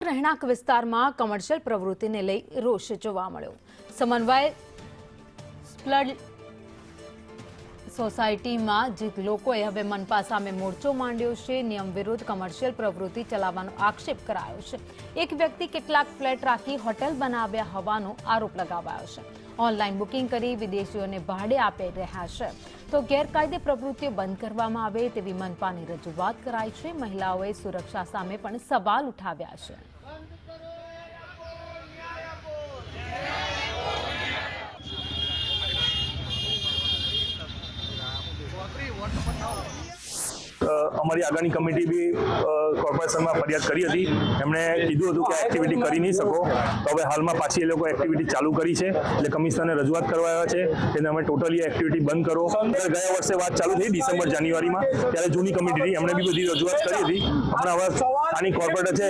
રહેણાંક વિસ્તારમાં કમર્શિયલ પ્રવૃત્તિને લઈ રોષ જોવા મળ્યો। સમન્વય સ્પ્લડ સોસાયટીમાં જે લોકોએ હવે મનપા સામે મોરચો માંડ્યો છે। નિયમ વિરુદ્ધ કમર્શિયલ પ્રવૃત્તિ ચલાવવાનો આક્ષેપ કરાયો છે। એક વ્યક્તિ કેટલાક ફ્લેટ રાખી હોટેલ બનાવ્યા હોવાનો આરોપ લગાવાયો છે। ઓનલાઈન બુકિંગ કરી વિદેશીઓને ભાડે આપી રહ્યા છે, તો ગેરકાયદે પ્રવૃત્તિઓ બંધ કરવામાં આવે તેવી મનપાની રજૂઆત કરાઈ છે। મહિલાઓએ સુરક્ષા સામે પણ સવાલ ઉઠાવ્યા છે। અમારી આગળની કમિટી બી કોર્પોરેશનમાં ફરિયાદ કરી હતી। એમણે કીધું હતું કે એક્ટિવિટી કરી નહીં શકો, તો હવે હાલમાં પાછી એ લોકો એક્ટિવિટી ચાલુ કરી છે। એટલે કમિશનરને રજૂઆત કરવા આવ્યા છે કે તમે ટોટલી એક્ટિવિટી બંધ કરો। ગયા વર્ષે વાત ચાલુ થઈ ડિસેમ્બર જાન્યુઆરીમાં, ત્યારે જૂની કમિટી હતી, એમણે બી બધી રજૂઆત કરી હતી। હમણાં હવે સ્થાનિક કોર્પોરેટર છે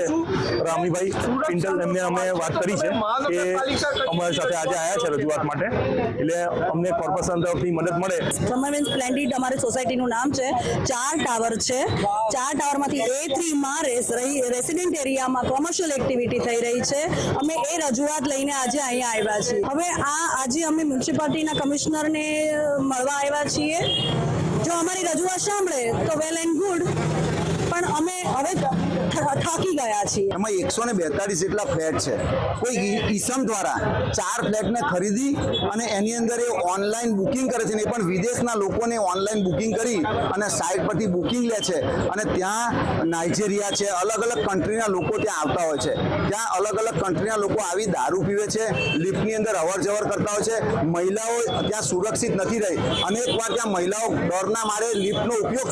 રામીભાઈ પિંટલ, એમને અમે વાત કરી છે કે અમારી સાથે આજે આવ્યા છે રજૂઆત માટે, એટલે અમને કોર્પોરેશન તરફથી મદદ મળે। સમન્વય સ્પ્લેન્ડિડ અમારી સોસાયટીનું નામ છે। 4 ટાવર છે। 4 ટાવરમાંથી A3 માં રેસિડેન્ટ એરિયામાં કોમર્શિયલ એક્ટિવિટી થઈ રહી છે। અમે એ રજૂઆત લઈને આજે અહીંયા આવ્યા છીએ। હવે આજે અમે મ્યુનિસિપાલિટીના કમિશનરને મળવા આવ્યા છીએ। જો અમારી રજૂઆત સાંભળે તો વેલ એન્ડ ગુડ, પણ અમે હવે થાકી ગયા છીએ। એમાં 142 જેટલા ફ્લેટ છે। કોઈ ઈસમ દ્વારા 4 ફ્લેટને ખરીદી અને એની અંદર એ ઓનલાઈન બુકિંગ કરે છે, ને પણ વિદેશના લોકોને ઓનલાઈન બુકિંગ કરી અને સાઇટ પરથી બુકિંગ લે છે, અને ત્યાં નાઇજીરિયા છે, અલગ અલગ કન્ટ્રીના લોકો ત્યાં આવતા હોય છે। ત્યાં અલગ અલગ કન્ટ્રીના લોકો આવી દારૂ પીવે છે, લિફ્ટની અંદર અવર જવર કરતા હોય છે। મહિલાઓ ત્યાં સુરક્ષિત નથી રહી, અનેક વાર ત્યાં મહિલાઓ ડરના મારે લિફ્ટનો ઉપયોગ